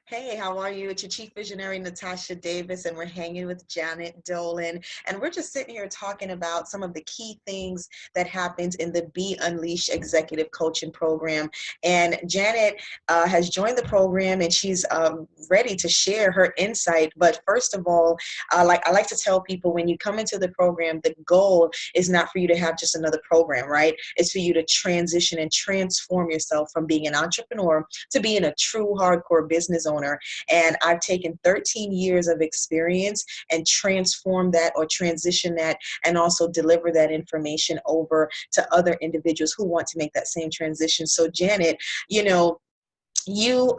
Hey, how are you? It's your chief visionary, Natasha Davis, and we're hanging with Janet Dolan. And we're just sitting here talking about some of the key things that happens in the Be Unleashed Executive Coaching Program. And Janet has joined the program, and she's ready to share her insight. But first of all, I like to tell people, when you come into the program, the goal is not for you to have just another program, right? It's for you to transition and transform yourself from being an entrepreneur to being a true hardcore business owner. And I've taken 13 years of experience and transformed that, or transition that, and also deliver that information over to other individuals who want to make that same transition. So Janet, you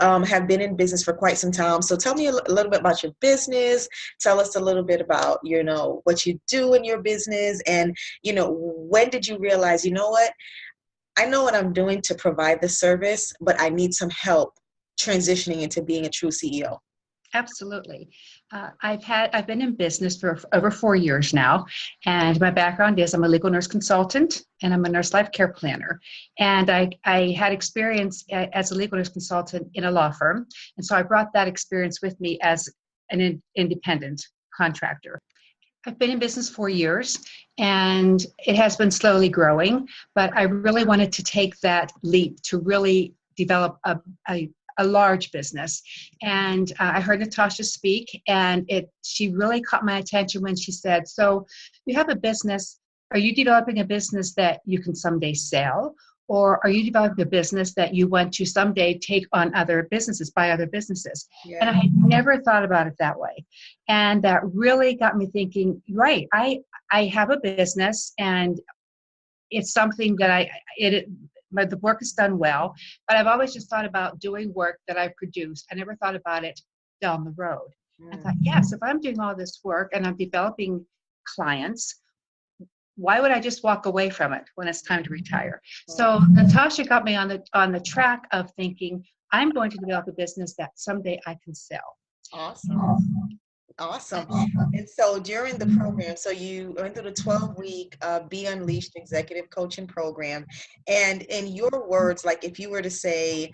have been in business for quite some time. So tell me a little bit about your business. Tell us a little bit about, what you do in your business. And, when did you realize, what? I know what I'm doing to provide the service, but I need some help transitioning into being a true CEO. Absolutely. I've been in business for over 4 years now, and my background is I'm a legal nurse consultant and I'm a nurse life care planner. And I had experience as a legal nurse consultant in a law firm, and so I brought that experience with me as an independent contractor. I've been in business 4 years, and it has been slowly growing, but I really wanted to take that leap to really develop a large business. And I heard Natasha speak, and she really caught my attention when she said, so you have a business, are you developing a business that you can someday sell? Or are you developing a business that you want to someday take on other businesses, buy other businesses? Yeah. And I had never thought about it that way. And that really got me thinking, right, I have a business, and it's something that the work is done well, but I've always just thought about doing work that I produce. I never thought about it down the road. I thought, yes, if I'm doing all this work and I'm developing clients, why would I just walk away from it when it's time to retire? So Natasha got me on the track of thinking, I'm going to develop a business that someday I can sell. Awesome. And so during the program, so you went through the 12-week Be Unleashed Executive Coaching Program. And in your words, like if you were to say,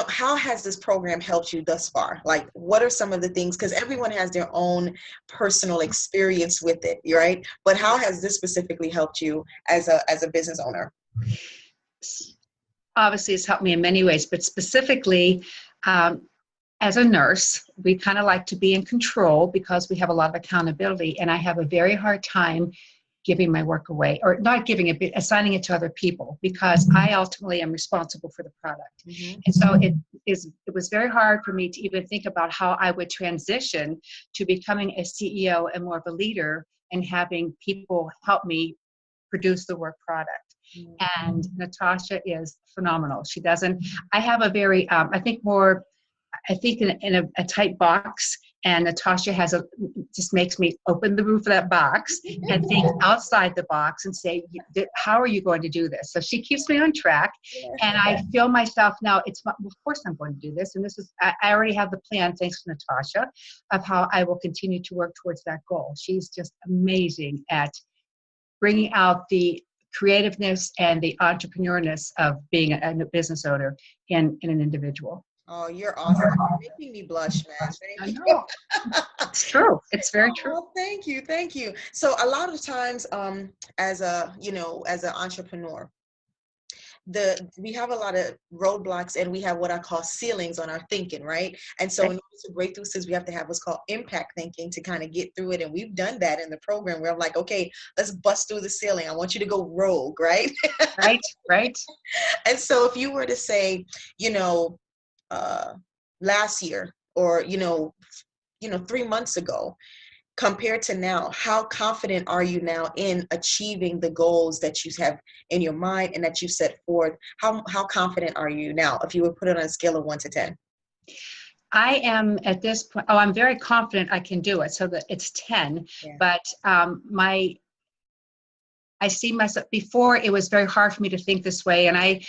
how has this program helped you thus far? Like, what are some of the things? Because everyone has their own personal experience with it, right? But how has this specifically helped you as a business owner? Obviously, it's helped me in many ways, but specifically, as a nurse, we kind of like to be in control because we have a lot of accountability, and I have a very hard time giving my work away, or not giving it, but assigning it to other people, because I ultimately am responsible for the product. Mm-hmm. And so it was very hard for me to even think about how I would transition to becoming a CEO and more of a leader and having people help me produce the work product. Mm-hmm. And Natasha is phenomenal. I have a very, I think in a tight box, and Natasha just makes me open the roof of that box and think outside the box and say, how are you going to do this? So she keeps me on track, and I feel myself now, of course I'm going to do this. And I already have the plan, thanks to Natasha, of how I will continue to work towards that goal. She's just amazing at bringing out the creativeness and the entrepreneurness of being a business owner in an individual. Oh, you're awesome. You're making me blush, man. Thank you. I know. It's true. It's very true. Well, thank you. Thank you. So a lot of times, as an entrepreneur, we have a lot of roadblocks, and we have what I call ceilings on our thinking, right? And so in order to break through ceilings, we have to have what's called impact thinking to kind of get through it. And we've done that in the program, where I'm like, okay, let's bust through the ceiling. I want you to go rogue, right? Right. And so if you were to say, last year, or 3 months ago compared to now, how confident are you now in achieving the goals that you have in your mind and that you set forth? How confident are you now, if you would put it on a scale of 1 to 10? I am at this point, I'm very confident I can do it, so that it's 10. Yeah. But I see myself, before it was very hard for me to think this way. And I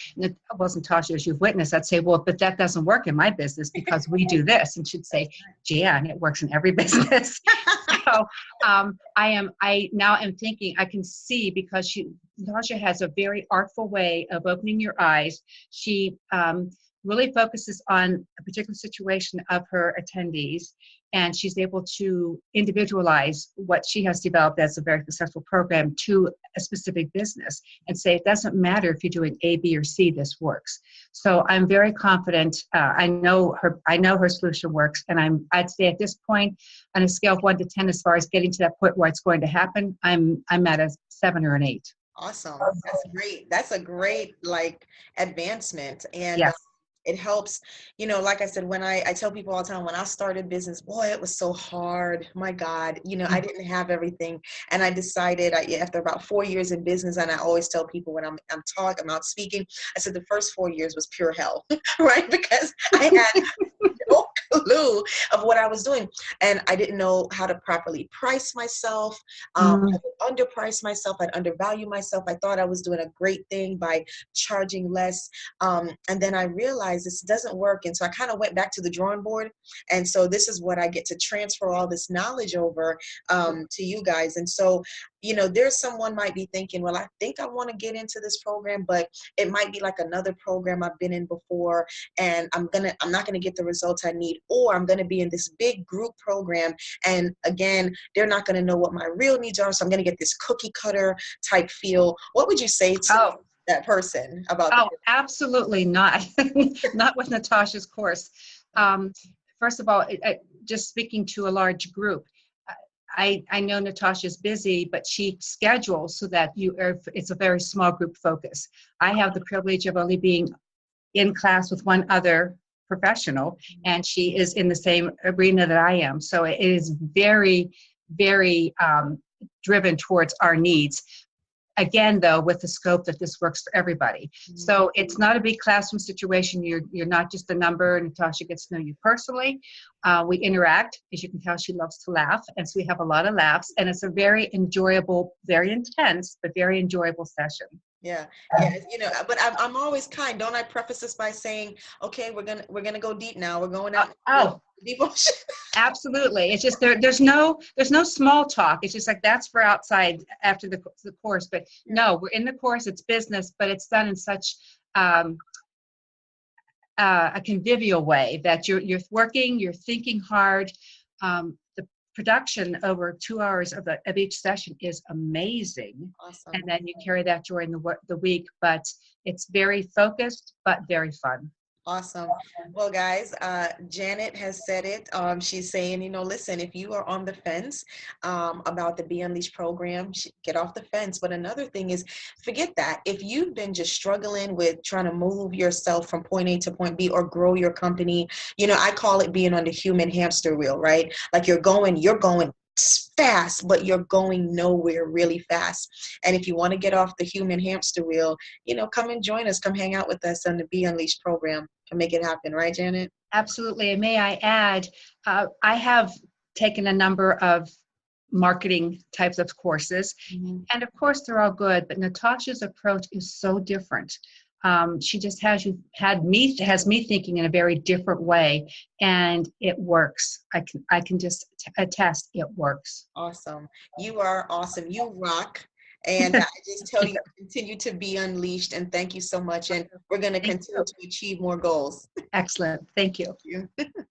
wasn't Tasha, as you've witnessed, I'd say, well, but that doesn't work in my business because we do this. And she'd say, Jan, it works in every business. So I now am thinking, I can see, because Tasha has a very artful way of opening your eyes. She really focuses on a particular situation of her attendees, and she's able to individualize what she has developed as a very successful program to a specific business and say, it doesn't matter if you're doing A, B, or C, this works. So I'm very confident. I know her solution works, and I'd say at this point, on a scale of 1 to 10, as far as getting to that point where it's going to happen, I'm at a 7 or an 8. Awesome. That's great. That's a great like advancement. And Yes. it helps, like I said, when I tell people all the time, when I started business, boy, it was so hard. My God, I didn't have everything. And I decided after about 4 years in business, and I always tell people when I'm out speaking, I said the first 4 years was pure hell, right? Because I had no clue of what I was doing. And I didn't know how to properly price myself. I would underprice myself. I'd undervalue myself. I thought I was doing a great thing by charging less. And then I realized this doesn't work. And so I kind of went back to the drawing board. And so this is what I get to transfer all this knowledge over to you guys. And so, there's someone might be thinking, well, I think I want to get into this program, but it might be like another program I've been in before, and I'm not gonna get the results I need, or I'm gonna be in this big group program, and again, they're not gonna know what my real needs are, so I'm gonna get this cookie cutter type feel. What would you say to that person about Absolutely not. Not with Natasha's course. First of all, just speaking to a large group, I know Natasha's busy, but she schedules so that it's a very small group focus. I have the privilege of only being in class with one other professional, and she is in the same arena that I am. So it is very, very driven towards our needs. Again, though, with the scope that this works for everybody. So it's not a big classroom situation. You're not just a number. Natasha gets to know you personally. We interact. As you can tell, she loves to laugh. And so we have a lot of laughs. And it's a very enjoyable, very intense, but very enjoyable session. Yeah. But I'm always kind. Don't I preface this by saying, okay, we're gonna go deep now. We're going out. Deep ocean. Absolutely. It's just there's no small talk. It's just like that's for outside after the course. But no, we're in the course. It's business, but it's done in such a convivial way that you're working, you're thinking hard. The production over 2 hours of each session is amazing. Awesome. And then you carry that during the week, but it's very focused, but very fun. Awesome. Well, guys, Janet has said it. She's saying, listen, if you are on the fence about the Be Unleashed program, get off the fence. But another thing is, forget that. If you've been just struggling with trying to move yourself from point A to point B or grow your company, I call it being on the human hamster wheel, right? Like you're going fast, but you're going nowhere really fast. And if you want to get off the human hamster wheel, come and join us. Come hang out with us on the Be Unleashed program and make it happen. Right, Janet? Absolutely. And may I add, I have taken a number of marketing types of courses, and of course they're all good, but Natasha's approach is so different. She just has me thinking in a very different way, and it works. I can just attest it works. Awesome. You are awesome. You rock. And I just tell you, continue to be unleashed, and thank you so much. And we're going to continue to achieve more goals. Excellent. Thank you. Thank you.